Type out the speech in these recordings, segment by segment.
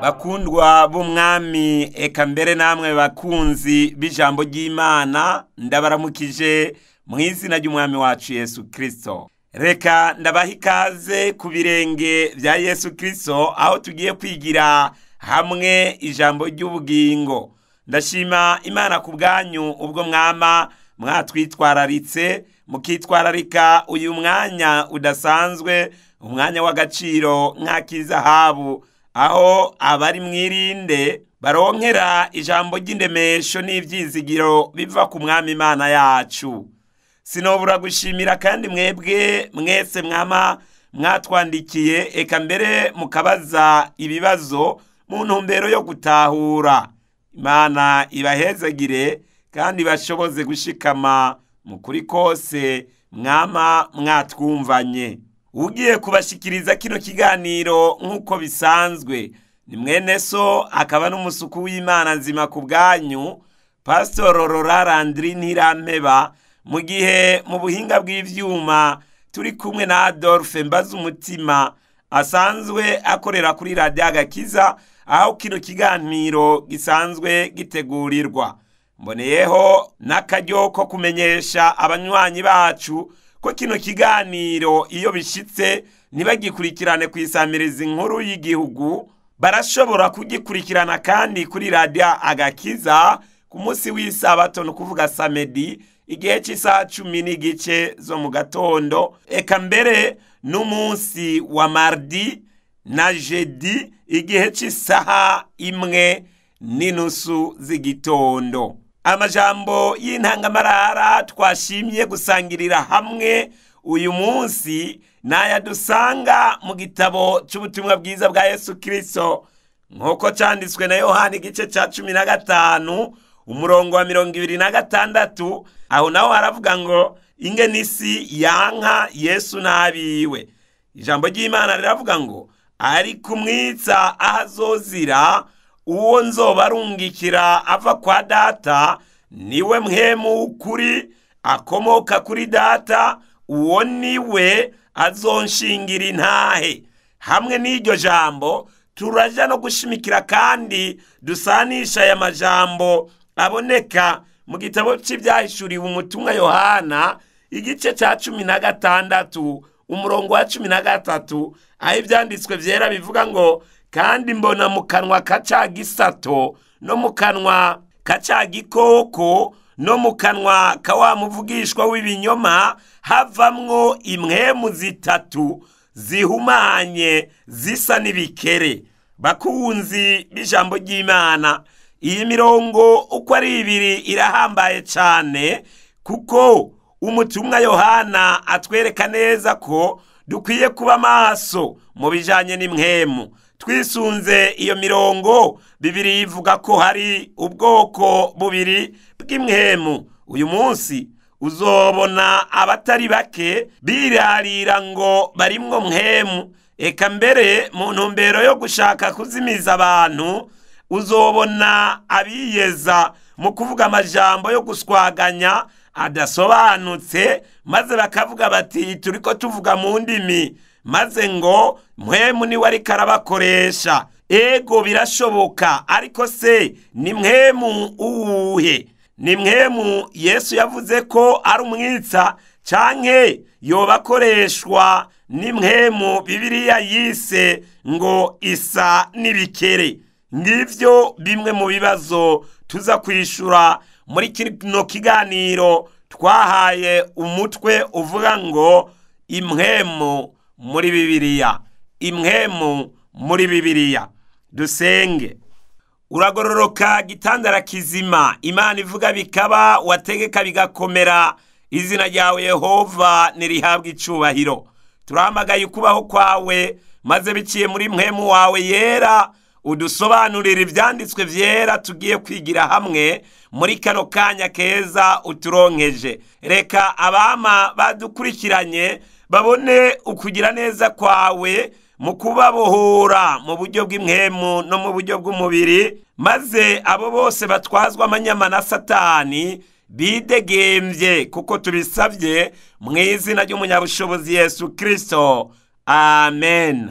Bakundwa b'umwami eka mbere namwe bakunzi b'ijambo ry'Imana ndabaramukije mu izina ry'umwami wacu Yesu Kristo. Reka ndabaha ikaze ku birenge vya Yesu Kristo aho tugiye kwigira hamwe ijambo ry'ubugingo. Ndashima Imana ku bwanyu ubwo mwatwitwararitse mukitwararika uyu mwanya udasanzwe, umwanya w'agaciro nk'ak'izahabu, aho abari mwirinde baronkera ijambo ry'indemesho n'ivyizigiro biva ku mwami Imana yacu. Sinobura gushimira kandi mwebwe mwese mwatwandikiye eka mbere mukabaza ibibazo mu ntumbero yo gutahura. Imana ibahezagire kandi bashoboze gushikama mu kuri kose mwatwumvanye. Ugiye kubashikiriza kino kiganiro nk'uko bisanzwe ni mwene so akaba n'umusuku w'Imana nzima ku bwanyu, Pastor Aurora Landry Ntirampeba, mu gihe mu buhinga bw'ivyuma turi kumwe na Adolphe Mbazumutima asanzwe akorera kuri Radio Agakiza aho kino kiganiro gisanzwe gitegurirwa. Mboneyeho n'akaryo ko kumenyesha abanywanyi bacu ko kino kiganiro iyo bishitse ntibagikurikirane ku isamirizi nkuru y'igihugu, barashobora kugikurikirana kandi kuri Radio Agakiza ku munsi w'isabato, no kuvuga samedi igihe cy'isaha 10:30 zo mu gatondo, eka mbere n'umunsi wa mardi na jeudi igihe cy'isaha 1:30 z'igitondo. Amajambo y'intangamarara twashimye gusangirira hamwe uyu munsi naya dusanga mu gitabo cy'ubutumwa bwiza bwa Yesu Kristo nk'uko cyanditswe na Yohana igice cya 15 umurongo wa 26, aho naho haravuga ngo ingene isi yanka Yesu n'abiwe. Ijambo ry'Imana riravuga ngo ari kumwitsa ahazozira uwo nzobarungikira ava kwa data, niwe mpwemu ukuri akomoka kuri data, uwo niwe azonshingira intahe. Hamwe n'iryo jambo turaja no gushimikira kandi dusanisha aya majambo aboneka mu gitabo cy'ivyahishuriwe umutumwa Yohana igice cya 16 umurongo wa 13, aho ivyanditswe vyera bivuga ngo kandi mbona mu kanwa ka gisato no mu kanwa ka gikoko no mu kanwa ka wa muvugishwa w'ibinyoma havamwo impwemu zitatu zihumanye zisa n'ibikere. Bakunzi b'ijambo ry'Imana, iyi mirongo uko ari ibiri irahambaye cyane, kuko umutumwa Yohana atwereka neza ko dukwiye kuba maso mu bijanye n'impwemu. Twisunze iyo mirongo, Bibiri ivuga ko hari ubwoko bubiri bw'impwemu. Uyu munsi uzobona abatari bake birarira ngo barimwo mpwemu, eka mbere mu ntumbero yo gushaka kuzimiza abantu uzobona abiyeza mu kuvuga amajambo yo guswaganya adasobanutse, maze bakavuga bati turiko tuvuga mu ndimi, maze ngo mpwemu niwe ariko arabakoresha. Ego birashoboka, ariko se ni mpwemu uwuhe? Ni mpwemu Yesu yavuze ko ari umwitsa, canke yobakoreshwa ni mpwemu Bibiliya yise ngo isa n'ibikere? Ngivyo bimwe mu bibazo tuza kwishura muri kino kiganiro twahaye umutwe uvuga ngo impwemu muri Bibiliya. Impwemu muri Bibiliya. Dusenge. Uragororoka gitandara kizima, Imana ivuga bikaba, wategeka bigakomera, izina ryawe Yehova nirihabwa icubahiro. Turahamagaye ukubaho kwawe, maze biciye muri mpwemu wawe yera udusobanurira ivyanditswe vyera tugiye kwigira hamwe muri kano kanya keza uturonkeje. Reka abama badukurikiranye babone ukugira neza kwawe mu kubabohora mu buryo bw'impwemu no mu buryo bw'umubiri, maze abo bose batwazwa amanyama na Satani bidegemvye, kuko tubisavye mu izina ry'umunyabushobozi Yesu Kristo. Amen.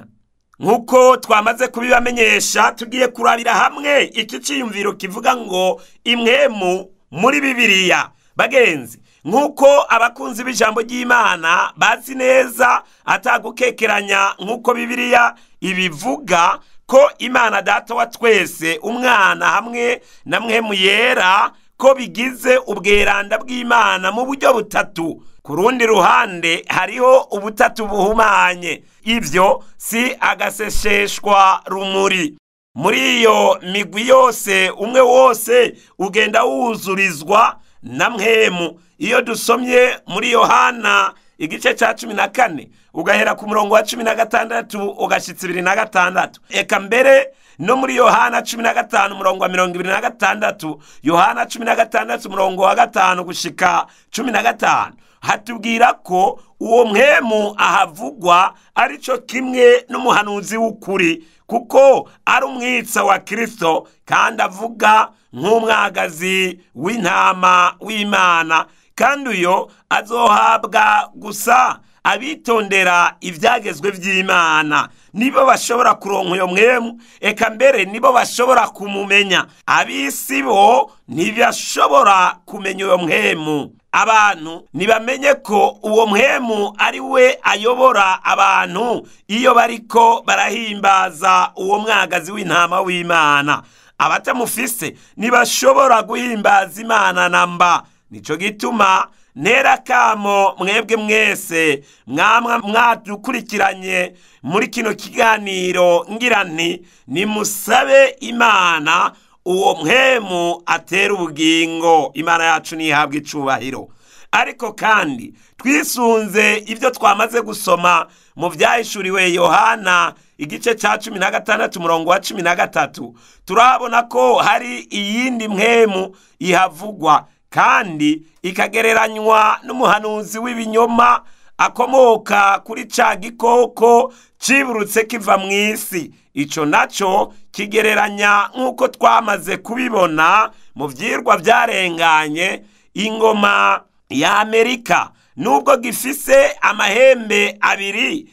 nk'uko twamaze kubibamenyesha, tugiye kurabira hamwe iki ciyumviro kivuga ngo impwemu muri Bibiliya. Bagenzi, nk'uko abakunzi b'ijambo ry'Imana bazi neza atagukekeranya nk'uko Bibiliya ibivuga ko Imana Data wa twese, Umwana hamwe na Mpwemu Yera ko bigize ubweranda bw'Imana mu buryo butatu. Ku rundi ruhande hariho ubutatu buhumanye, ivyo si agaseseshwa rumuri. Muri iyo migwi yose umwe wose ugenda wuzurizwa na mpwemu. Iyo dusomye muri Yohana igice ca 14 ugahera ku murongo wa 16 ugashitsa 26, eka mbere no muri Yohana 15 murongo wa 26, Yohana 16 murongo wa 5 gushika 15, hatubwira ko uwo mpwemu ahavugwa arico kimwe n'umuhanuzi w'ukuri, kuko ari umwitsa wa Kristo kandi avuga nk'umwagazi w'intama w'Imana, kandi uyo azohabwa gusa abitondera ivyagezwe vy'Imana. Nibo bashobora kuronka uyo mpwemu, eka mbere nibo bashobora kumumenya. Ab'isi bo ntibashobora kumenya uyo mpwemu. Abantu nibamenye ko uwo mpwemu ari we ayobora abantu iyo bariko barahimbaza uwo mwagazi w'intama w'Imana. Abatamufise ntibashobora guhimbaza Imana namba. Nico gituma ntera kamo mwebwe mwese mwamwa mwadukurikiranye muri kino kiganiro ngira nti nimusabe Imana uwo mpwemu atera ubugingo. Imana yacu nihabwa icubahiro. Ariko kandi twisunze ibyo twamaze gusoma mu vyahishuriwe Yohana igice ca 16 murongo wa 13, turabona ko hari iyindi mpwemu ihavugwa kandi ikagereranywa n'umuhanuzi w'ibinyoma akomoka kuri ca gikoko ciburutse kiva mw'isi. Ico naco kigereranya nk'uko twamaze kubibona mu vyirwa vyarenganye ingoma ya Amerika, nubwo gifise amahembe abiri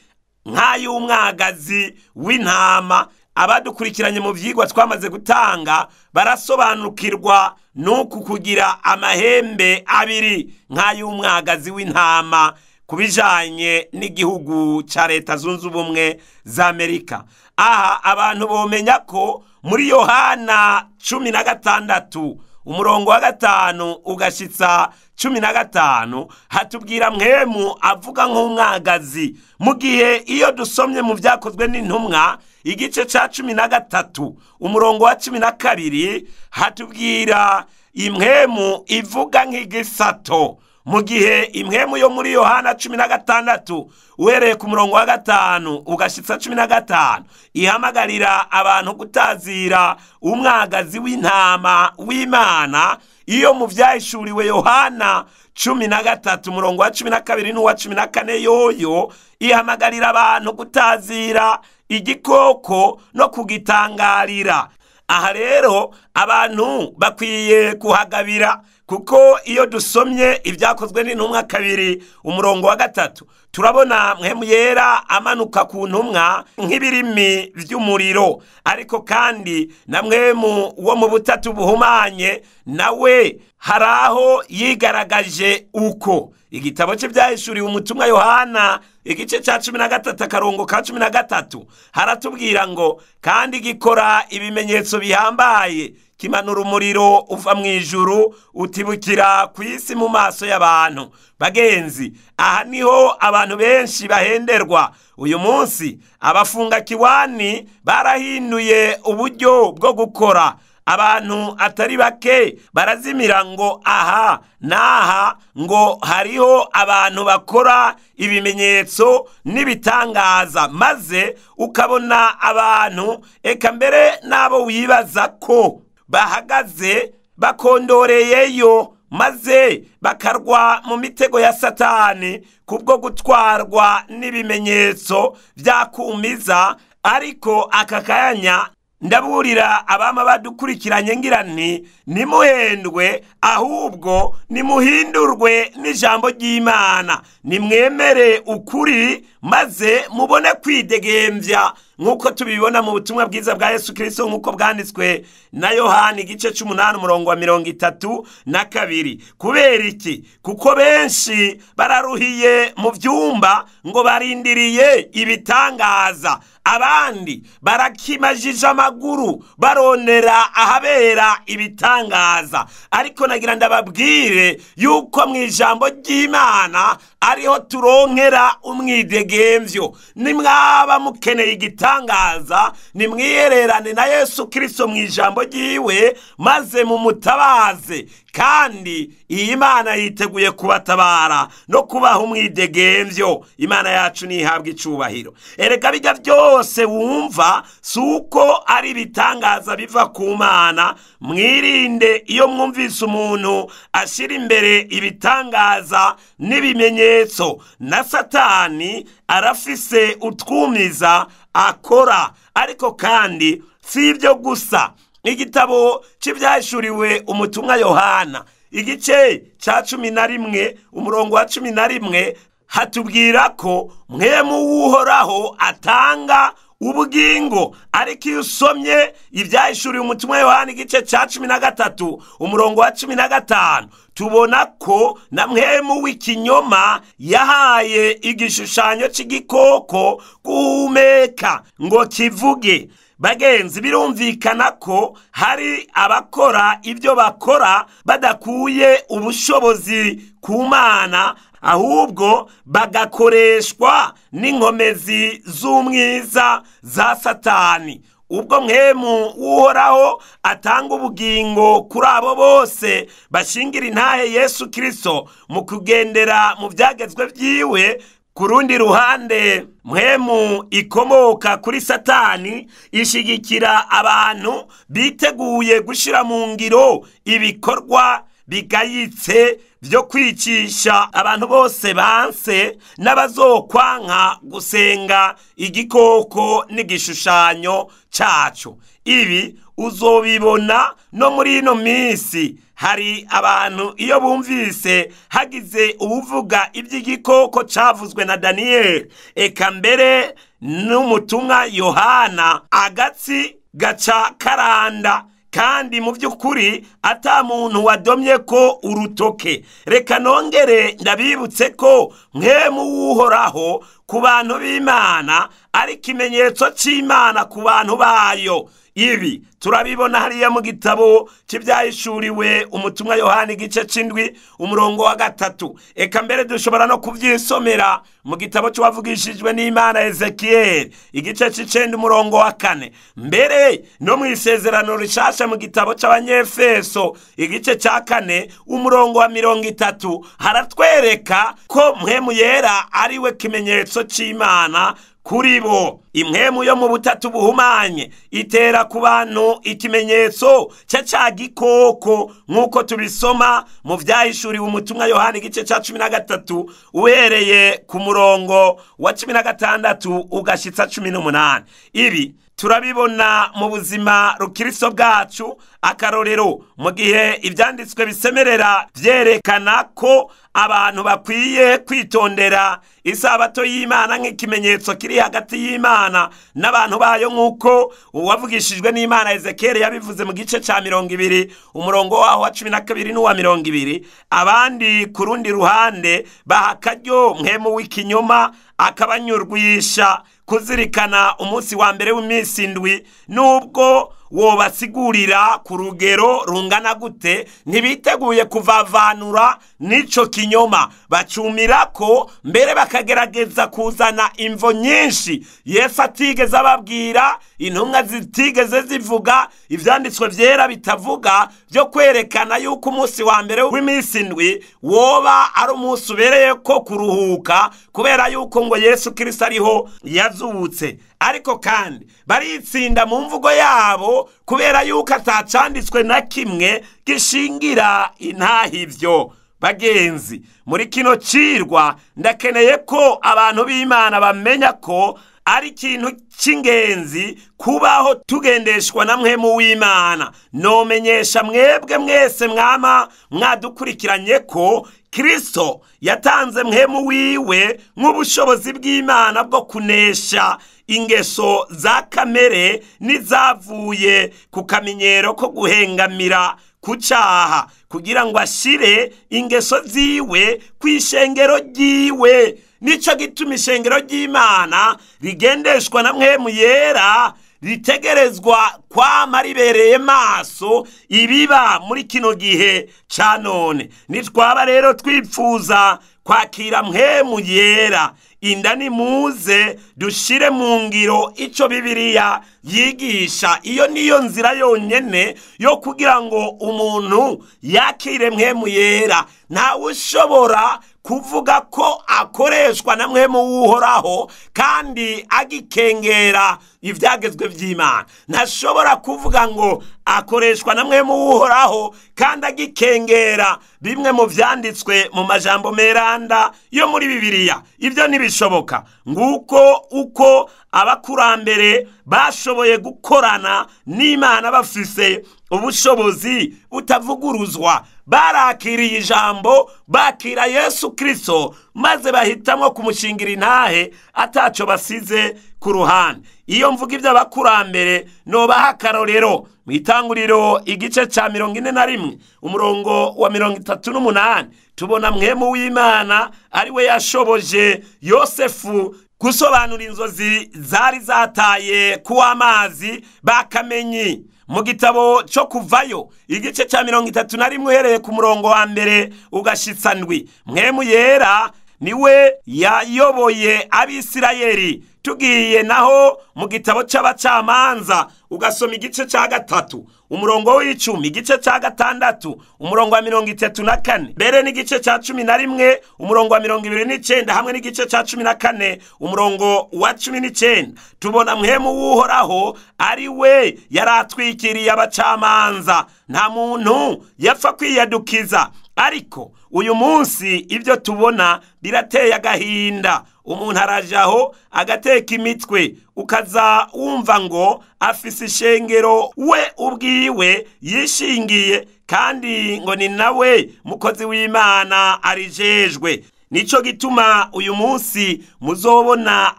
nk'ay'umwagazi w'intama. Abadukurikiranye mu vyigwa twamaze gutanga barasobanukirwa nuku kugira amahembe abiri nk'ay'umwagazi w'intama kubijanye n'igihugu ca Leta Zunze Ubumwe za Amerika. Aha abantu bomenya ko muri Yohana 16 umurongo wa 5 ugashitsa 15 hatubwira mpwemu avuga nk'umwagazi, mu gihe iyo dusomye mu vyakozwe n'intumwa igice ca 13 umurongo wa 12 hatubwira impwemu ivuga nk'igisato, mu gihe impwemu yo muri Yohana 16 uhereye ku murongo wa 5 ugashitsa 15 ihamagarira abantu gutazira umwagazi w'intama w'Imana. Iyo mu vyahishuriwe Yohana 13 umurongo wa 12 n'uwa 14 yoyo ihamagarira abantu gutazira igikoko no kugitangarira. Aha rero abantu bakwiye kuhagabira, kuko iyo dusomye ibyakozwe n'intumwa 2 umurongo wa 3 turabona Mpwemu Yera amanuka ku ntumwa nk'ibirimi vy'umuriro, ariko kandi na mpwemu wo mu butatu buhumanye nawe haraho yigaragaje uko. Igitabo cy'ivyahishuriwe umutumwa Yohana igice ca 13 akarongo ka 13 haratubwira ngo kandi gikora ibimenyetso bihambaye, kimanura umuriro uva mw'ijuru utibukira kw'isi mu maso y'abantu. Bagenzi, aha niho abantu benshi bahenderwa. Uyu munsi abafunga kiwani barahinduye uburyo bwo gukora. Abantu atari bake barazimira ngo aha naha ngo hariho abantu bakora ibimenyetso n'ibitangaza, maze ukabona abantu eka mbere nabo wibaza ko bahagaze bakondoreyeyo, maze bakarwa mu mitego ya Satani kubwo gutwarwa n'ibimenyetso vyakumiza. Ariko aka kanya ndaburira abama badukurikiranye ngira nti nimuhendwe, ahubwo nimuhindurwe n'ijambo ry'Imana, nimwemere ukuri maze mubone kwidegemvya nk'uko tubibona mu butumwa bwiza bwa Yesu Kristo nk'uko bwanditswe na Yohana igice c'8 umurongo wa 32. Kubera iki? Kuko benshi bararuhiye mu vyumba ngo barindiriye ibitangaza, abandi barakimajije amaguru baronera ahabera ibitangaza. Ariko nagira ndababwire yuko mu ijambo ry'Imana ariho turonkera umwidegemvyo. Nimwaba mukeneye igitangaza, nimwiyererane na Yesu Kristo mu ijambo ryiwe maze mumutabaze, kandi iyi Imana yiteguye kubatabara no kubaha umwidegemvyo. Imana yacu nihabwa icubahiro. Erega bijya byose wumva suko ari ibitangaza biva ku Mana. Mwirinde iyo mwumvise umuntu ashira imbere ibitangaza n'ibimenyetso. Na Satani arafise utwumiza akora. Ariko kandi si ibyo gusa. Igitabo cy'ibyahishuriwe umutumwa Yohana igice ca 11 umurongo wa 11 hatubwira ko mwemu w'Uhoraho atanga ubugingo. Ariko iyo usomye ibyahishuriwe umutumwa Yohana igice ca 13 umurongo wa 15 tubona ko na mwemu w'ikinyoma yahaye igishushanyo c'igikoko guhumeka ngo kivuge. Bagenzi, birumvikana ko hari abakora ibyo bakora badakuye ubushobozi ku Mana, ahubwo bagakoreshwa n'inkomezi z'umwiza za Satani. Ubwo mwemu w'Uhoraho atanga ubugingo kuri abo bose bashingira intahe Yesu Kristo mu kugendera mu byagezwe byiwe, ku rundi ruhande mwemu ikomoka kuri Satani ishigikira abantu biteguye gushira mu ngiro ibikorwa bigayitse byo kwicisha abantu bose banse n'abazokwanka gusenga igikoko n'igishushanyo cacu. Ibi uzobibona no muri ino minsi. Hari abantu iyo bumvise hagize ubuvuga iby'igikoko cavuzwe na Daniel, eka mbere n'umutumwa Yohana, agatsi gaca karanda, kandi mu by'ukuri ata muntu wadomye ko urutoke. Reka nongere ndabibutse ko mwemu w'Uhoraho ku bantu b'Imana ari ikimenyetso c'Imana ku bantu bayo. Ibi turabibona hariya mu gitabo cy'ibyahishuriwe umutumwa Yohana igice c'7 umurongo wa 3. Eka mbere dushobora no kuvyisomera mu gitabo cy'uwavugishijwe n'Imana Ezekiel igice c'9 umurongo wa 4. Mbere no mu isezerano rishasha mu gitabo c'Abanyefeso igice ca 4 umurongo wa 30 haratwereka ko mwemu yera ariwe kimenyetso c'Imana kuri bo. Imwemu yo mu butatu buhumanye itera ku bantu ikimenyetso ca gikoko nk'uko tubisoma mu vyahishuriwe umutumwa Yohana igice ca 13 uhereye ku murongo wa 16 ugashitsa 18. Ibi turabibona mu buzima rukristo bwacu. Akarorero, mu gihe ibyanditswe bisemerera vyerekana ko abantu bakwiye kwitondera isabato y'Imana nk'ikimenyetso kiri hagati y'Imana n'abantu bayo, nk'uko uwavugishijwe n'Imana Ezekiel yabivuze mu gice ca 20 umurongo waho wa 12 n'uwa 20. Abandi ku rundi ruhande baha akaryo mwemu w'ikinyoma akabanyurwisha kuzirikana umunsi wa mbere w'iminsi indwi. Nubwo wobasigurira ku rugero rungana gute, ntibiteguye kuvavanura n'ico kinyoma. Bacumirako mbere bakagerageza kuzana imvo nyinshi Yesu atigeze ababwira, intumwa zitigeze zivuga, ivyanditswe vyera bitavuga, byo kwerekana yuko umunsi wa mbere w'iminsi indwi woba ari umunsi ubereye ko kuruhuka, kubera yuko ngo Yesu Kristo ariho yazutse. Ariko kandi baritsinda mu mvugo yabo kubera yuko atacanditswe na kimwe gishingira intahe ivyo. Bagenzi, muri kino cirwa ndakeneye ko abantu b'Imana bamenya ko ari ikintu c'ingenzi kubaho tugendeshwa na mwemu w'Imana. Nomenyesha mwebwe mwese mwama mwadukurikiranye ko Kristo yatanze mwemu wiwe nk'ubushobozi bw'Imana bwo kunesha ingeso za kamere n'izavuye ku kamenyero ko guhengamira ku cyaha, kugira ngo ashire ingeso ziwe ku ishengero ryiwe. Nico gituma ishengero ry'Imana rigendeshwa na Mpwemu Yera ritegerezwa kwama ribereye maso ibiba muri kino gihe ca none. Nitwaba rero twipfuza kwakira Mpwemu Yera, inda nimuze dushire mu ngiro ico Bibiliya yigisha. Iyo niyo nzira yonyene yo kugira ngo umuntu yakire Mpwemu Yera. Ntawe ushobora kuvuga ko akoreshwa na Mpwemu w'Uhoraho kandi agikengera ivyagezwe vy'Imana. Ntashobora kuvuga ngo akoreshwa na Mpwemu w'Uhoraho kandi agikengera bimwe mu vyanditswe mu majambo meranda yo muri Bibiliya. Ivyo ntibishoboka. Nguko uko abakurambere bashoboye gukorana n'Imana bafise ubushobozi butavuguruzwa. Barakiriye ijambo, bakira Yesu Kristo, maze bahitamwo kumushingira intahe ataco basize ku ruhande. Iyo mvuga ivy'abakurambere nobaha akarorero mu Itanguriro igice ca 41 umurongo wa 38 tubona Mpwemu w'Imana ari we yashoboje Yosefu gusobanura inzozi zari zataye kuw'amazi bakamenyi. Mu gitabo cyo Kuvayo igice ca 31 uhereye ku murongo wa mbere ugashitsa ndwi, Mpwemu Yera niwe yayoboye Abisirayeli. Tugiye naho mu gitabo c'Abacamanza ugasoma igice ca 3 umurongo w'10, igice ca 6 umurongo wa 34, mbere n'igice ca 11 umurongo wa 29 hamwe n'igice ca 14 umurongo wa 19, tubona Mpwemu w'Uhoraho ari we yaratwikiriye abacamanza. Nta muntu yapfa kwiyadukiza. Ariko uyu munsi ibyo tubona birateye agahinda. Umuntu arajaho agateka imitwe, ukaza wumva ngo afise ishengero we ubwiwe yishingiye, kandi ngo ni nawe mukozi w'Imana arijejwe. Nico gituma uyu munsi muzobona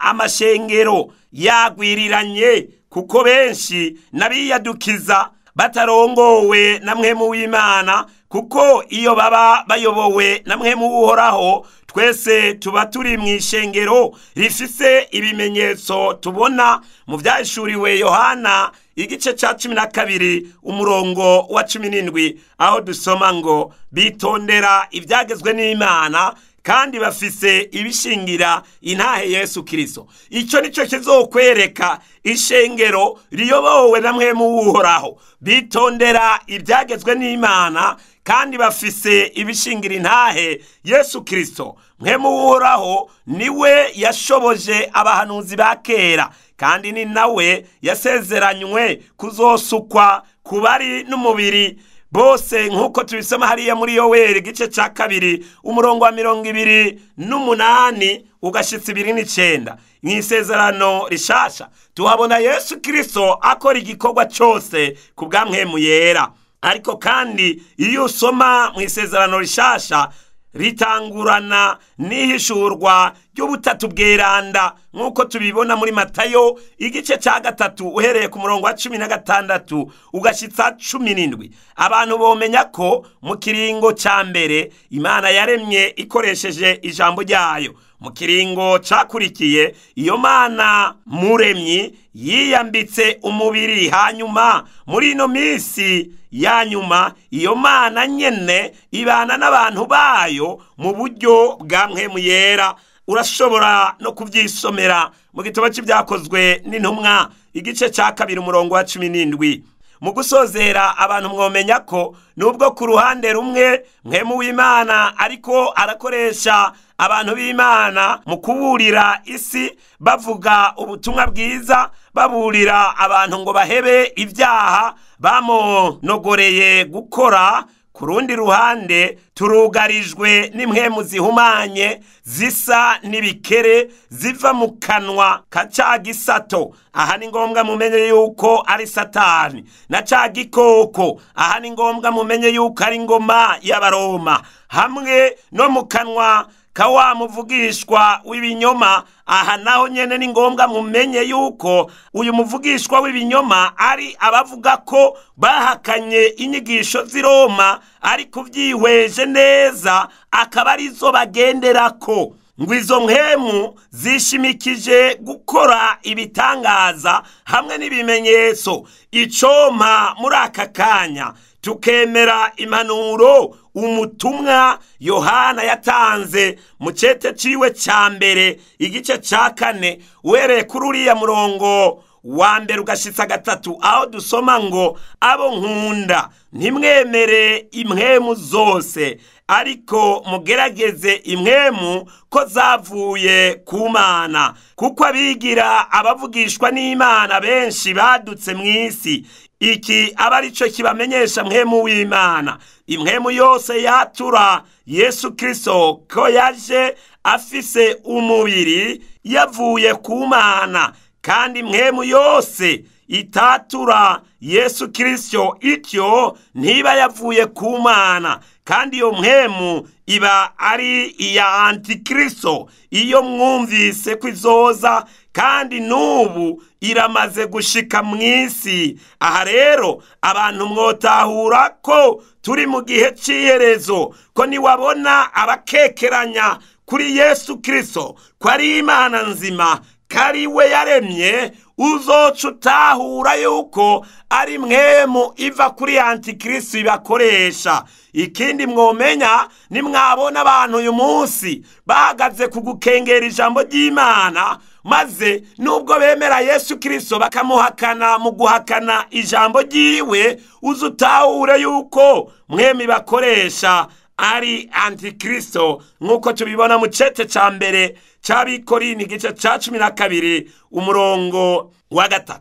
amashengero yagwiriranye, kuko benshi nabiyadukiza batarongowe na Mpwemu w'Imana. Kuko iyo baba bayobowe na Mpwemu w'Uhoraho, twese tuba turi mu ishengero rifise ibimenyetso tubona mu vyahishuriwe Yohana igice ca 12 umurongo wa 17, aho dusoma ngo bitondera ivyagezwe n'Imana kandi bafise ibishingira intahe Yesu Kristo. Ico nico kizokwereka ishengero riyobowe na Mpwemu w'Uhoraho. Bitondera ivyagezwe n'Imana kandi bafise ibishingira intahe Yesu Kristo. Mpwemu w'Uhoraho niwe yashoboje abahanuzi ba kera, kandi ni nawe yasezeranywe kuzosukwa ku bari n'umubiri bose, nk'uko tubisoma hariya muri Yoweli igice ca 2 umurongo wa 28 ugashitsa 29. Mw'isezerano rishasha tuhabona Yesu Kristo akora igikorwa cyose ku bwa Mpwemu Yera. Ariko kandi iyo usoma mw'isezerano rishasha ritangurana n'ihishurwa ry'ubutatu bweranda, nk'uko tubibona muri Matayo igice ca 3 uhereye ku murongo wa 16 ugashitsa 17. Abantu bomenya ko mu kiringo ca mbere Imana yaremye ikoresheje ijambo ryayo. Mu kiringo cakurikiye iyo Mana muremyi yiyambitse umubiri, hanyuma muri ino misi ya nyuma iyo Mana nyene ibana n'abantu bayo mu buryo bwa Mpwemu Yera. Urashobora no kuvyisomera mu gitabo c'Ibyakozwe n'Intumwa igice ca 2 umurongo wa 17. Mu gusozera, abantu mwomenya ko nubwo ku ruhande rumwe Mpwemu w'Imana ariko arakoresha abantu b'Imana mu kuburira isi, bavuga ubutumwa bwiza, baburira abantu ngo bahebe ibyaha bamonogoreye gukora, ku rundi ruhande turugarijwe n'impwemu zihumanye zisa n'ibikere ziva mu kanwa ka ca gisato. Aha ni ngombwa mumenye yuko ari Satani, na ca gikoko aha ni ngombwa mumenye yuko ari ingoma y'Abaroma, hamwe no mu kanwa ka wa muvugishwa w'ibinyoma. Aha naho nyene ni ngombwa mumenye yuko uyu muvugishwa w'ibinyoma ari abavuga ko bahakanye inyigisho z'i Roma, ariko uvyihweje neza akaba arizo bagenderako. Ngo izo mpwemu zishimikije gukora ibitangaza hamwe n'ibimenyetso. Icompa muri aka kanya tukemera impanuro umutumwa Yohana yatanze mu cete ciwe ca mbere igice ca 4 uhereye kuri uriya murongo wa mbere ugashitsa 3, aho dusoma ngo abo nkunda ntimwemere impwemu zose, ariko mugerageze impwemu ko zavuye ku Mana, kuko abigira abavugishwa n'Imana benshi badutse mw'isi. Iki aba arico kibamenyesha mpwemu w'Imana. Impwemu yose yatura Yesu Kristo ko yaje afise umubiri yavuye ku Mana, kandi impwemu yose itatura Yesu Kristo ityo ntiba yavuye ku Mana, kandi iyo mpwemu iba ari iya Antikristo. Iyo mwumvise ko izoza, kandi n'ubu iramaze gushika mw'isi. Aha rero abantu mwotahura ko turi mu gihe c'iherezo, ko niwabona abakekeranya kuri Yesu Kristo ko ari Imana nzima, kari we yaremye, uzoca utahura yuko ari mpwemu iva kuri Antikristo ibakoresha. Ikindi mwomenya, nimwabona abantu uyu munsi bahagaze kugukengera ijambo ry'Imana, maze nubwo bemera Yesu Kristo bakamuhakana mu guhakana ijambo ryiwe, uzutahure yuko mwemi bakoresha ari Antikristo, nk'uko tubibona mu cete ca mbere c'Abikorinto igice ca 12 umurongo wa 3.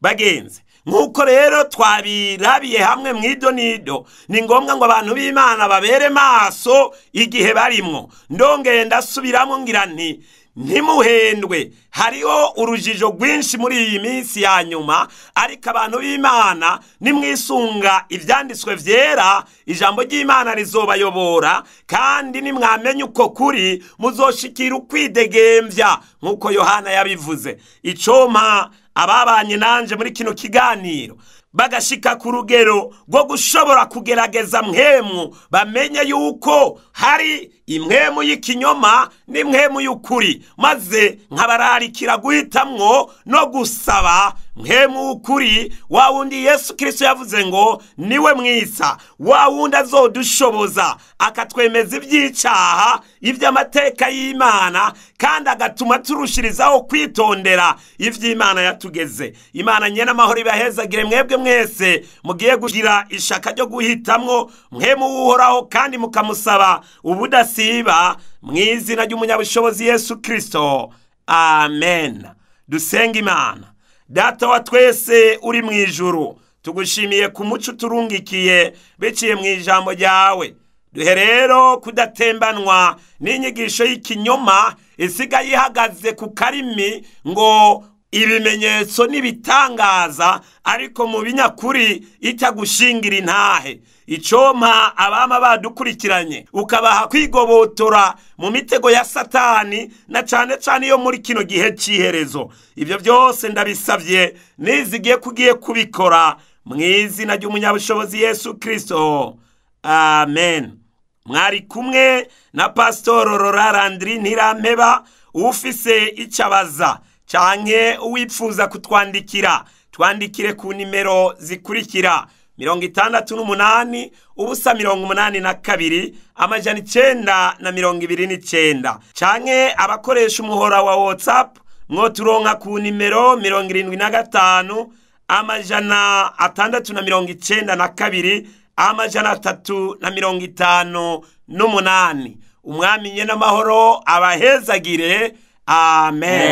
Bagenzi, nk'uko rero twabirabiye hamwe mw'idonido, ni ngombwa ngo abantu b'Imana babere maso igihe barimwo. Ndongeye ndasubiramwo ngira nti ntimuhendwe. Hariho urujijo rwinshi muri iyi minsi ya nyuma, ariko abantu b'Imana nimwisunga ivyanditswe vyera, ijambo ry'Imana rizobayobora, kandi nimwamenye uko kuri muzoshikira ukwidegemvya nk'uko Yohana yabivuze. Icompa ababanye nanje muri kino kiganiro bagashika ku rugero rwo gushobora kugerageza mpwemu, bamenye yuko hari impwemu y'ikinyoma n'impwemu y'ukuri, maze nkabararikira guhitamwo no gusaba mpwemu w'ukuri, wa wundi Yesu Kristo yavuze ngo niwe mwisa, wa wundi azodushoboza akatwemeza ivy'icaha, ivy'amateka y'Imana, kandi agatuma turushirizaho kwitondera ivy'Imana yatugeze. Imana nyene amahoro ibahezagire mwebwe mwese mugiye kugira ishaka ryo guhitamwo mpwemu w'Uhoraho, kandi mukamusaba ubudasiba mw'izina ry'umunyabushobozi Yesu Kristo. Amen. Dusenga Imana. Data wa twese uri mw'ijuru, tugushimiye ku muco turungikiye biciye mw'ijambo ryawe. Duhe rero kudatembanwa n'inyigisho y'ikinyoma isigaye ihagaze ku karimi ngo ibimenyetso n'ibitangaza, ariko mu binyakuri itagushingira intahe. Icompa abama badukurikiranye ukabaha kwigobotora mu mitego ya Satani, na cane cane iyo muri kino gihe c'iherezo. Ibyo byose ndabisavye nizigiye kugiye kubikora mw'izina ry'umunyabushobozi Yesu Kristo. Amen. Mwari kumwe na Pastor Rorarandri Ntirampeba. Ufise icabaza canke uwipfuza kutwandikira, twandikire ku nimero zikurikira: 68 ubusa 82 amajana 929, canke abakoresha umuhora wa WhatsApp mwoturonka ku nimero 75 amajana 692 amajana 358. Umwami nyene amahoro abahezagire. Amen.